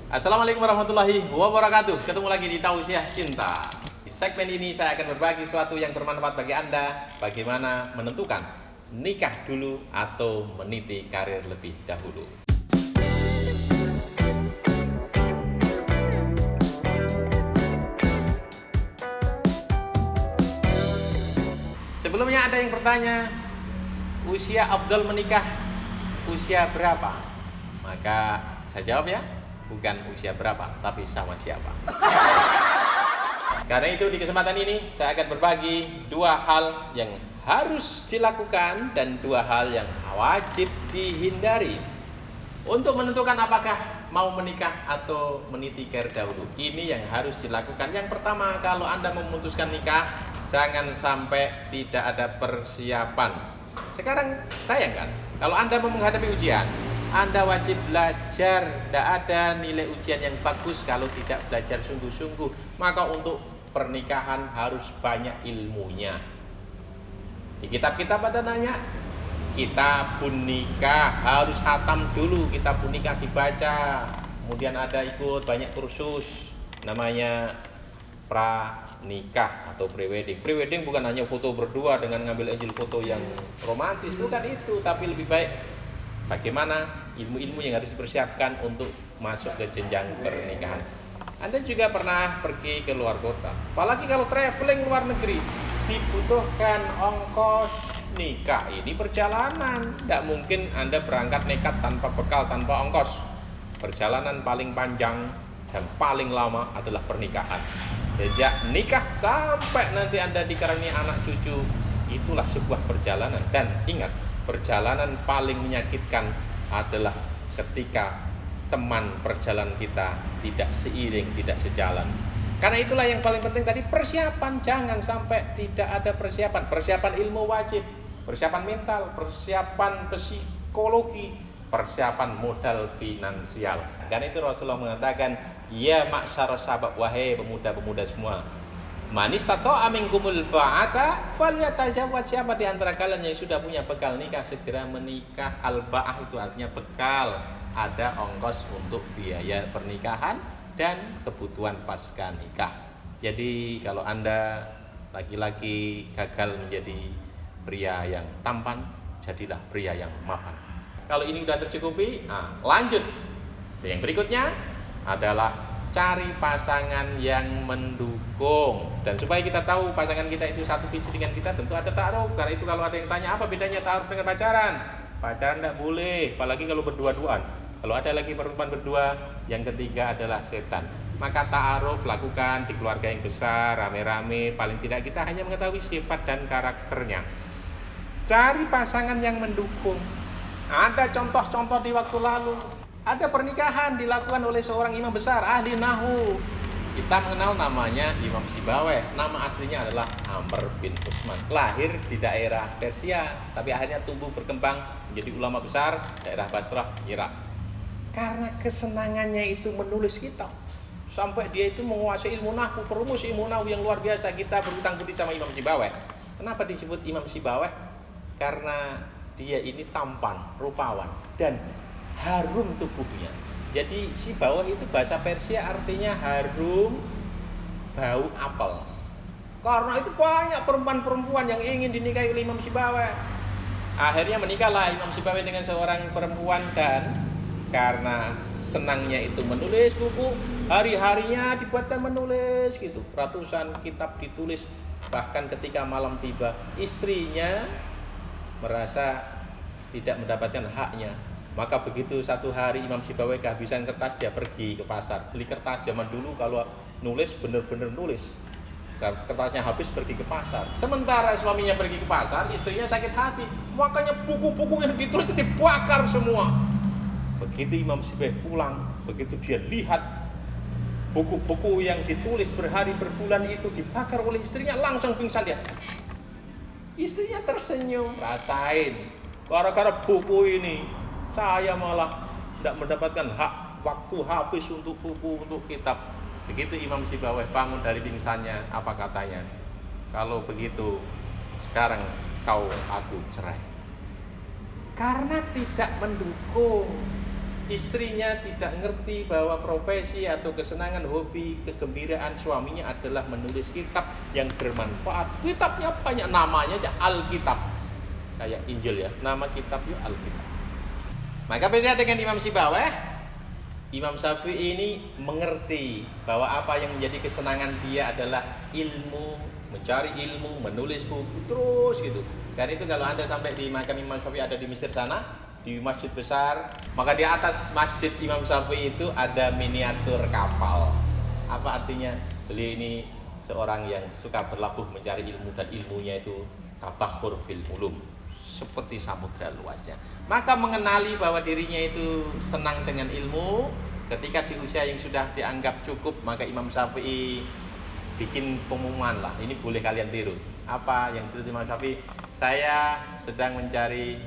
Assalamualaikum warahmatullahi wabarakatuh. Ketemu lagi di Tausiah Cinta. Di segmen ini saya akan berbagi sesuatu yang bermanfaat bagi Anda. Bagaimana menentukan nikah dulu atau meniti karir lebih dahulu. Sebelumnya ada yang bertanya, usia afdal menikah usia berapa? Maka saya jawab ya, bukan usia berapa, tapi sama siapa. Karena itu di kesempatan ini saya akan berbagi dua hal yang harus dilakukan dan dua hal yang wajib dihindari untuk menentukan apakah mau menikah atau meniti karir dahulu. Ini yang harus dilakukan. Yang pertama, kalau Anda memutuskan nikah, jangan sampai tidak ada persiapan. Sekarang bayangkan, kalau Anda mau menghadapi ujian, Anda wajib belajar. Tidak ada nilai ujian yang bagus kalau tidak belajar sungguh-sungguh. Maka untuk pernikahan harus banyak ilmunya. Di kitab-kitab ada nanya, kitabun nikah harus khatam dulu, kitabun nikah dibaca. Kemudian ada ikut banyak kursus namanya pranikah atau prewedding. Prewedding bukan hanya foto berdua dengan ngambil angel foto yang romantis, bukan itu, tapi lebih baik bagaimana ilmu-ilmu yang harus dipersiapkan untuk masuk ke jenjang pernikahan. Anda juga pernah pergi ke luar kota, apalagi kalau traveling luar negeri, dibutuhkan ongkos nikah. Ini perjalanan, tidak mungkin Anda berangkat nekat tanpa bekal, tanpa ongkos. Perjalanan paling panjang dan paling lama adalah pernikahan. Sejak nikah sampai nanti Anda dikaruniai anak cucu, itulah sebuah perjalanan. Dan ingat, perjalanan paling menyakitkan adalah ketika teman perjalanan kita tidak seiring, tidak sejalan. Karena itulah yang paling penting tadi, persiapan. Jangan sampai tidak ada persiapan. Persiapan ilmu wajib, persiapan mental, persiapan psikologi, persiapan modal finansial. Karena itu Rasulullah mengatakan, ya ma'syarus sabab, wahai pemuda-pemuda semua, man istata'a minkumul ba'ata falyatazawwaj. Siapa di antara kalian yang sudah punya bekal nikah, segera menikah. Al-ba'ah itu artinya bekal, ada ongkos untuk biaya pernikahan dan kebutuhan pasca nikah. Jadi kalau Anda laki-laki gagal menjadi pria yang tampan, jadilah pria yang mapan. Kalau ini sudah tercukupi, lanjut. Yang berikutnya adalah cari pasangan yang mendukung. Dan supaya kita tahu pasangan kita itu satu visi dengan kita, tentu ada ta'aruf. Karena itu kalau ada yang tanya apa bedanya ta'aruf dengan pacaran, pacaran tidak boleh, apalagi kalau berdua-duaan. Kalau ada lagi perempuan berdua, yang ketiga adalah setan. Maka ta'aruf lakukan di keluarga yang besar, rame-rame. Paling tidak kita hanya mengetahui sifat dan karakternya. Cari pasangan yang mendukung. Ada contoh-contoh di waktu lalu. Ada pernikahan dilakukan oleh seorang imam besar, ahli nahu. Kita mengenal namanya Imam Sibaweh. Nama aslinya adalah Amr bin Utsman. Lahir di daerah Persia, tapi akhirnya tumbuh berkembang menjadi ulama besar daerah Basrah, Irak. Karena kesenangannya itu menulis kitab, sampai dia itu menguasai ilmu nahwu, perumus ilmu nahwu yang luar biasa. Kita berhutang budi sama Imam Sibaweh. Kenapa disebut Imam Sibaweh? Karena dia ini tampan, rupawan, dan harum tubuhnya. Jadi Sibaweh itu bahasa Persia artinya harum, bau apel. Karena itu banyak perempuan-perempuan yang ingin dinikahi oleh Imam Sibaweh. Akhirnya menikahlah Imam Sibaweh dengan seorang perempuan, dan karena senangnya itu menulis buku, hari-harinya dibuatkan menulis gitu. Ratusan kitab ditulis. Bahkan ketika malam tiba, istrinya merasa tidak mendapatkan haknya. Maka begitu satu hari Imam Sibaweh kehabisan kertas, dia pergi ke pasar beli kertas. Zaman dulu kalau nulis bener-bener nulis, kertasnya habis pergi ke pasar. Sementara suaminya pergi ke pasar, istrinya sakit hati. Makanya buku-buku yang ditulis itu dibakar semua. Begitu Imam Sibaweh pulang, begitu dia lihat buku-buku yang ditulis berhari berbulan itu dibakar oleh istrinya, langsung pingsan dia. Istrinya tersenyum, rasain, gara-gara buku ini saya malah tidak mendapatkan hak, waktu habis untuk buku, untuk kitab. Begitu Imam Sibaweh bangun dari pingsannya, apa katanya? Kalau begitu, sekarang aku cerai. Karena tidak mendukung. istrinya tidak ngerti bahwa profesi atau kesenangan, hobi, kegembiraan suaminya adalah menulis kitab yang bermanfaat. Kitabnya banyak, namanya aja Alkitab. Kayak Injil ya, nama kitabnya Alkitab. Maka beda dengan Imam Sibawayh. Imam Syafi'i ini mengerti bahwa apa yang menjadi kesenangan dia adalah ilmu, mencari ilmu, menulis buku terus gitu. Dan itu kalau Anda sampai di makam Imam Syafi'i ada di Mesir sana, di masjid besar, maka di atas masjid Imam Syafi'i itu ada miniatur kapal. Apa artinya? Beliau ini seorang yang suka berlabuh mencari ilmu dan ilmunya itu tabakhur fil ulum, seperti samudra luasnya. Maka mengenali bahwa dirinya itu senang dengan ilmu, ketika di usia yang sudah dianggap cukup, maka Imam Syafi'i bikin pengumuman lah, ini boleh kalian tiru. Apa yang ditulis Imam Syafi'i? Saya sedang mencari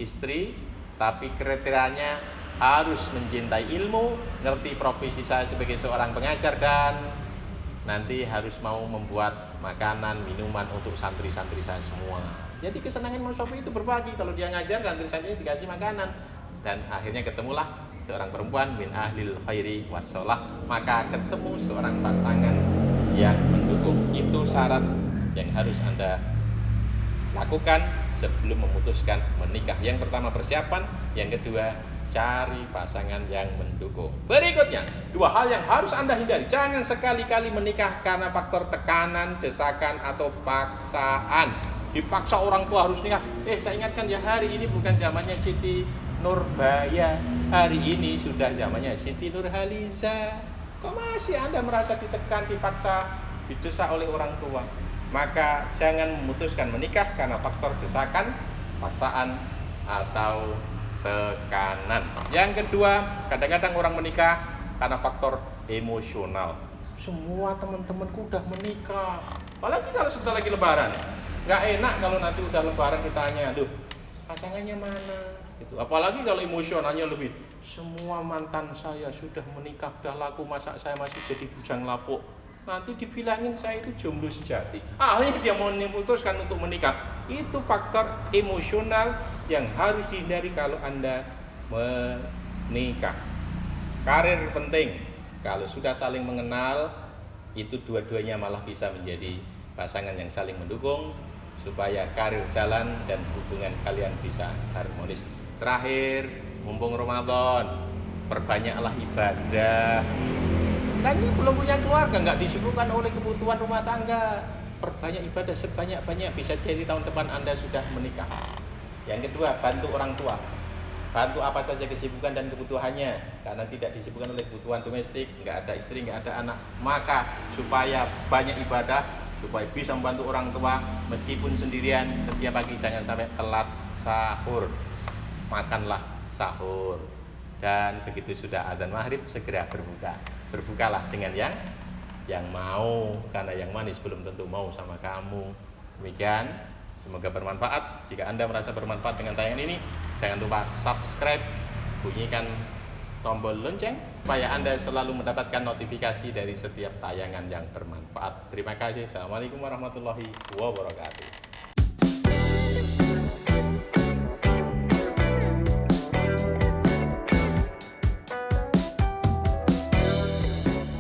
istri, tapi kriterianya harus mencintai ilmu, ngerti profesi saya sebagai seorang pengajar, dan nanti harus mau membuat makanan, minuman untuk santri-santri saya semua. Jadi kesenangan Imam Syafi'i itu berbagi. Kalau dia ngajar, santri-santrinya dikasih makanan. Dan akhirnya ketemulah seorang perempuan min ahlil khairi wassalah. Maka ketemu seorang pasangan yang mendukung. Itu syarat yang harus Anda lakukan sebelum memutuskan menikah. Yang pertama persiapan, yang kedua cari pasangan yang mendukung. Berikutnya, dua hal yang harus Anda hindari. Jangan sekali-kali menikah karena faktor tekanan, desakan, atau paksaan. Dipaksa orang tua harus nikah. Saya ingatkan ya, hari ini bukan zamannya Siti Nurbaya. Hari ini sudah zamannya Siti Nurhaliza. Kok masih Anda merasa ditekan, dipaksa, didesak oleh orang tua? Maka jangan memutuskan menikah karena faktor desakan, paksaan, atau tekanan. Yang kedua, kadang-kadang orang menikah karena faktor emosional. Semua teman-temanku udah menikah, apalagi kalau sebentar lagi lebaran. Nggak enak kalau nanti udah lebaran ditanya, "Duh, pasangannya mana?" Gitu. Apalagi kalau emosionalnya lebih, "Semua mantan saya sudah menikah, udah laku, masa saya masih jadi bujang lapuk?" Nanti dibilangin saya itu jomblo sejati. Akhirnya dia mau memutuskan untuk menikah. Itu faktor emosional yang harus dihindari kalau Anda menikah. Karir penting. Kalau sudah saling mengenal, itu dua-duanya malah bisa menjadi pasangan yang saling mendukung, supaya karir jalan dan hubungan kalian bisa harmonis. Terakhir, mumpung Ramadan, perbanyaklah ibadah. Kan ini belum punya keluarga, nggak disibukkan oleh kebutuhan rumah tangga. Perbanyak ibadah sebanyak-banyak, bisa jadi tahun depan Anda sudah menikah. Yang kedua, bantu orang tua. Bantu apa saja kesibukan dan kebutuhannya, karena tidak disibukkan oleh kebutuhan domestik, nggak ada istri, nggak ada anak. Maka supaya banyak ibadah, supaya bisa membantu orang tua meskipun sendirian, setiap pagi jangan sampai telat sahur. Makanlah sahur, dan begitu sudah adzan maghrib segera berbuka. Berbukalah dengan yang mau, karena yang manis belum tentu mau sama kamu. Demikian, semoga bermanfaat. Jika Anda merasa bermanfaat dengan tayangan ini, jangan lupa subscribe, bunyikan tombol lonceng supaya Anda selalu mendapatkan notifikasi dari setiap tayangan yang bermanfaat. Terima kasih. Assalamualaikum warahmatullahi wabarakatuh.